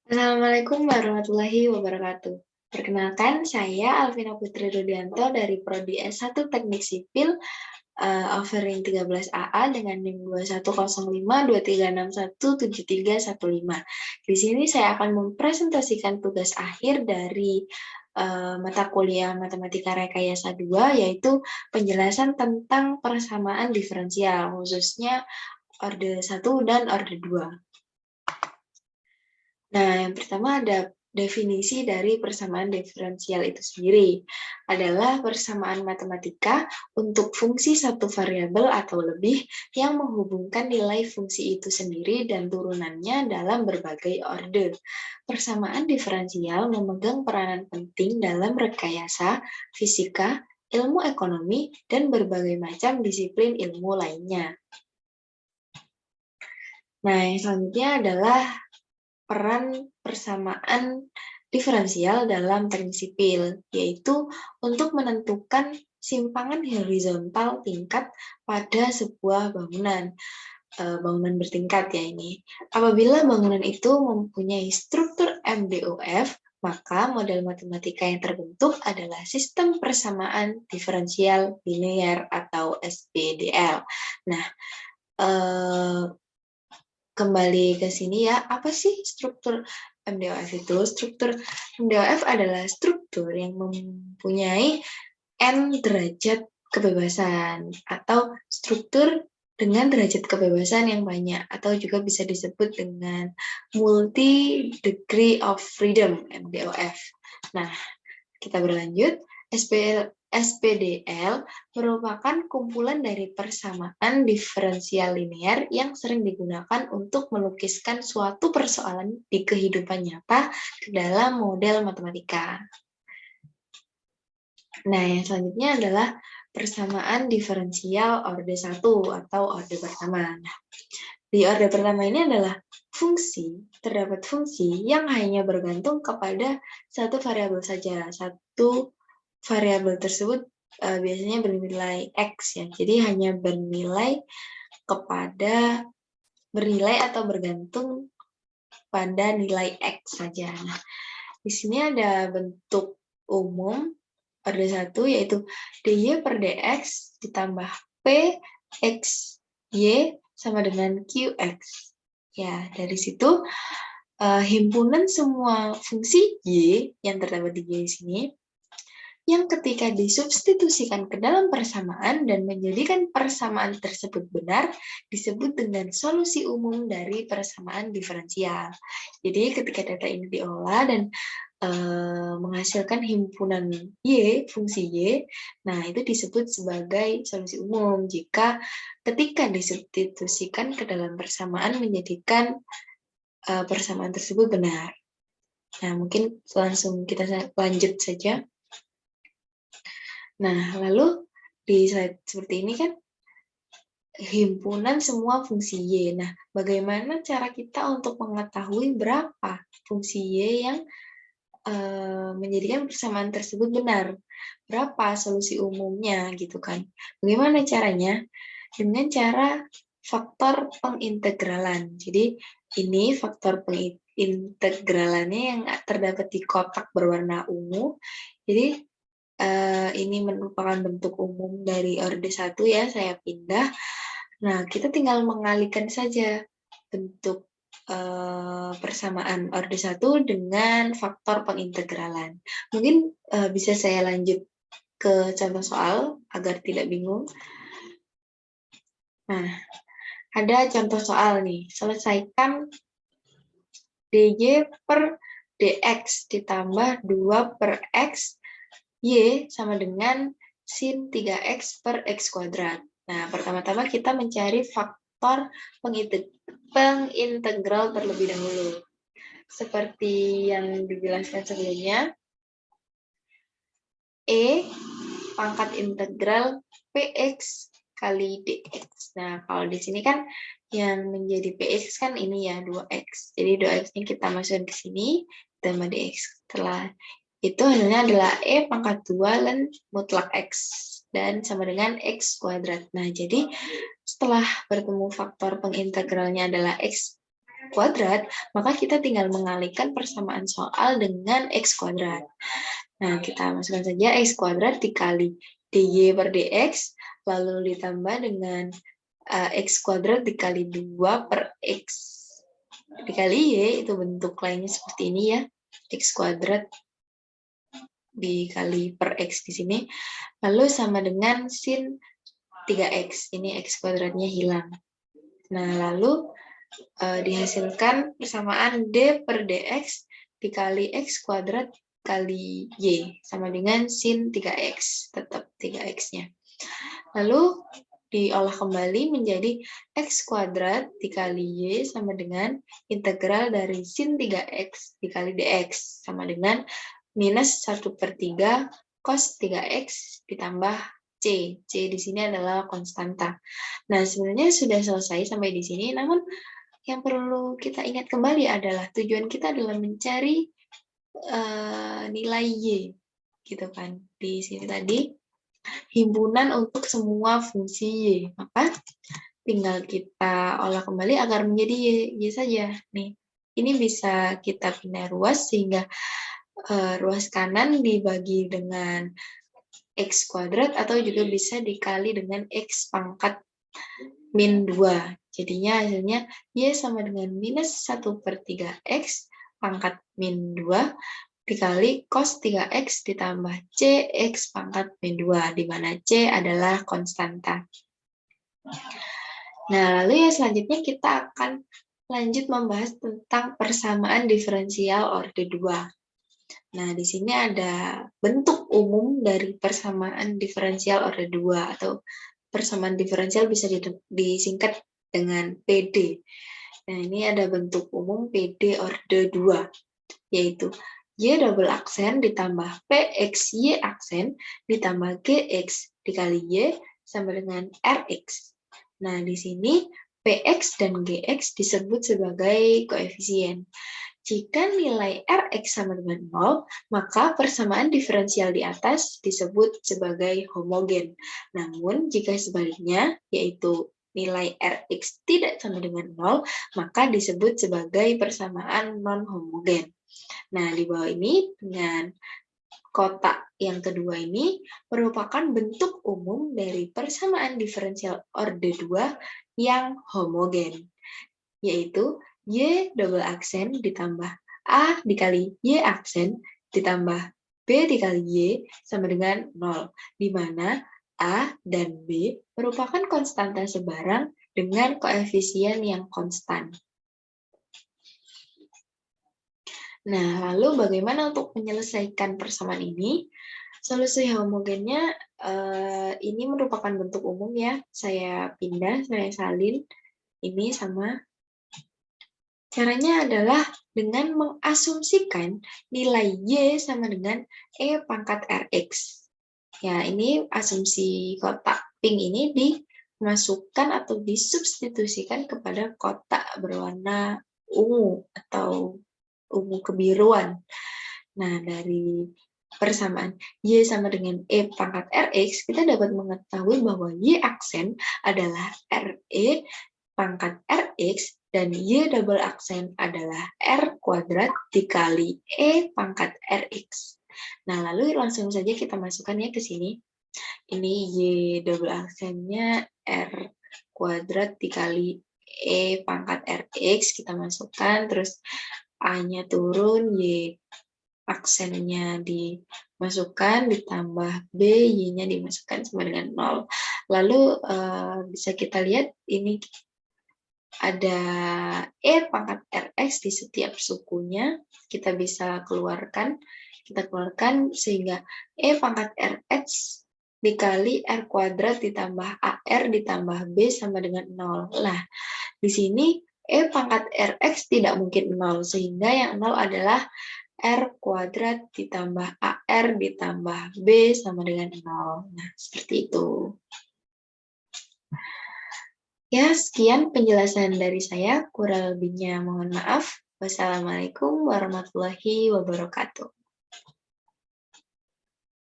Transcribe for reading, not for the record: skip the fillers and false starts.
Assalamualaikum warahmatullahi wabarakatuh. Perkenalkan, saya Alvina Putri Rudianto dari Prodi S1 Teknik Sipil, offering 13 AA dengan NIM 210523617315. Di sini saya akan mempresentasikan tugas akhir dari mata kuliah Matematika Rekayasa 2, yaitu penjelasan tentang persamaan diferensial, khususnya orde 1 dan orde 2. Nah, yang pertama ada definisi dari persamaan diferensial itu sendiri. Adalah persamaan matematika untuk fungsi satu variabel atau lebih yang menghubungkan nilai fungsi itu sendiri dan turunannya dalam berbagai orde. Persamaan diferensial memegang peranan penting dalam rekayasa, fisika, ilmu ekonomi, dan berbagai macam disiplin ilmu lainnya. Nah, yang selanjutnya adalah peran persamaan diferensial dalam teknik sipil, yaitu untuk menentukan simpangan horizontal tingkat pada sebuah bangunan. Bangunan bertingkat ya ini. Apabila bangunan itu mempunyai struktur MDOF, maka model matematika yang terbentuk adalah sistem persamaan diferensial linear atau SPDL. Nah, kembali ke sini ya, apa sih struktur MDOF itu? Struktur MDOF adalah struktur yang mempunyai N derajat kebebasan atau struktur dengan derajat kebebasan yang banyak atau juga bisa disebut dengan multi degree of freedom MDOF. Nah, kita berlanjut. SPDL merupakan kumpulan dari persamaan diferensial linear yang sering digunakan untuk melukiskan suatu persoalan di kehidupan nyata ke dalam model matematika. Nah, yang selanjutnya adalah persamaan diferensial orde 1 atau orde pertama. Nah, di orde pertama ini adalah terdapat fungsi yang hanya bergantung kepada satu variabel saja. Satu variabel tersebut biasanya bernilai X ya. Jadi hanya bernilai atau bergantung pada nilai X saja. Nah, di sini ada bentuk umum orde 1 yaitu dy per dx ditambah p x y sama dengan qx. Ya, dari situ himpunan semua fungsi y yang terdapat di y sini yang ketika disubstitusikan ke dalam persamaan dan menjadikan persamaan tersebut benar, disebut dengan solusi umum dari persamaan diferensial. Jadi ketika data ini diolah dan menghasilkan himpunan Y, fungsi Y, nah itu disebut sebagai solusi umum jika ketika disubstitusikan ke dalam persamaan menjadikan persamaan tersebut benar. Nah, mungkin langsung kita lanjut saja. Nah, lalu di slide seperti ini kan himpunan semua fungsi Y. Nah, bagaimana cara kita untuk mengetahui berapa fungsi Y yang menjadikan persamaan tersebut benar? Berapa solusi umumnya gitu kan? Bagaimana caranya? Dengan cara faktor pengintegralan. Jadi, ini faktor pengintegralannya yang terdapat di kotak berwarna ungu. Jadi, ini merupakan bentuk umum dari orde 1 ya, saya pindah. Nah, kita tinggal mengalihkan saja bentuk persamaan orde 1 dengan faktor pengintegralan. Mungkin bisa saya lanjut ke contoh soal agar tidak bingung. Nah, ada contoh soal nih, selesaikan dy per dx ditambah 2 per x Y sama dengan sin 3x per x kuadrat. Nah, pertama-tama kita mencari faktor pengintegral terlebih dahulu. Seperti yang dijelaskan sebelumnya, E pangkat integral px kali dx. Nah, kalau di sini kan yang menjadi px kan ini ya, 2x. Jadi 2x-nya kita masukkan ke sini, ditambah dx. Setelah itu hasilnya adalah E pangkat 2 ln mutlak X dan sama dengan X kuadrat. Nah, jadi setelah bertemu faktor pengintegralnya adalah X kuadrat, maka kita tinggal mengalihkan persamaan soal dengan X kuadrat. Nah, kita masukkan saja X kuadrat dikali dy per dx, lalu ditambah dengan X kuadrat dikali 2 per X dikali Y, itu bentuk lainnya seperti ini ya, X kuadrat dikali per X di sini, lalu sama dengan sin 3X, ini X kuadratnya hilang. Nah, lalu dihasilkan persamaan D per dx dikali X kuadrat kali Y, sama dengan sin 3X, tetap 3X-nya. Lalu diolah kembali menjadi X kuadrat dikali Y sama dengan integral dari sin 3X dikali dx, sama dengan minus 1/3 cos 3X ditambah C. C di sini adalah konstanta. Nah, sebenarnya sudah selesai sampai di sini, namun yang perlu kita ingat kembali adalah tujuan kita adalah mencari nilai Y, gitu kan. Di sini tadi himpunan untuk semua fungsi Y, maka tinggal kita olah kembali agar menjadi Y saja. Nih, ini bisa kita pindah ruas sehingga ruas kanan dibagi dengan X kuadrat atau juga bisa dikali dengan X pangkat min 2. Jadinya hasilnya Y sama dengan minus 1/3 X pangkat min 2 dikali cos 3X ditambah C X pangkat min 2, di mana C adalah konstanta. Nah, lalu yang selanjutnya kita akan lanjut membahas tentang persamaan diferensial orde 2. Nah, di sini ada bentuk umum dari persamaan diferensial orde 2 atau persamaan diferensial bisa disingkat dengan PD. Nah, ini ada bentuk umum PD orde 2, yaitu Y double aksen ditambah PX Y aksen ditambah GX dikali Y sama dengan RX. Nah, di sini PX dan GX disebut sebagai koefisien. Jika nilai Rx sama dengan 0, maka persamaan diferensial di atas disebut sebagai homogen. Namun, jika sebaliknya, yaitu nilai Rx tidak sama dengan 0, maka disebut sebagai persamaan non-homogen. Nah, di bawah ini dengan kotak yang kedua ini merupakan bentuk umum dari persamaan diferensial orde 2 yang homogen, yaitu Y double aksen ditambah A dikali Y aksen ditambah B dikali Y sama dengan 0, di mana A dan B merupakan konstanta sebarang dengan koefisien yang konstan. Nah, lalu bagaimana untuk menyelesaikan persamaan ini? Solusi homogennya ini merupakan bentuk umum ya. Saya pindah, saya salin ini sama. Caranya adalah dengan mengasumsikan nilai Y sama dengan E pangkat Rx. Ya, ini asumsi kotak pink ini dimasukkan atau disubstitusikan kepada kotak berwarna ungu atau ungu kebiruan. Nah, dari persamaan Y sama dengan E pangkat Rx, kita dapat mengetahui bahwa Y aksen adalah RE pangkat Rx dan Y double aksen adalah R kuadrat dikali E pangkat Rx. Nah, lalu langsung saja kita masukkan ya ke sini. Ini Y double aksennya R kuadrat dikali E pangkat Rx, kita masukkan, terus A-nya turun, Y aksennya dimasukkan, ditambah B, Y-nya dimasukkan sama dengan 0. Lalu bisa kita lihat ini ada E pangkat Rx di setiap sukunya, kita bisa keluarkan, sehingga E pangkat Rx dikali R kuadrat ditambah AR ditambah B sama dengan 0. Nah, di sini E pangkat Rx tidak mungkin 0, sehingga yang 0 adalah R kuadrat ditambah AR ditambah B sama dengan 0. Nah, seperti itu. Ya, sekian penjelasan dari saya. Kurang lebihnya mohon maaf. Wassalamualaikum warahmatullahi wabarakatuh.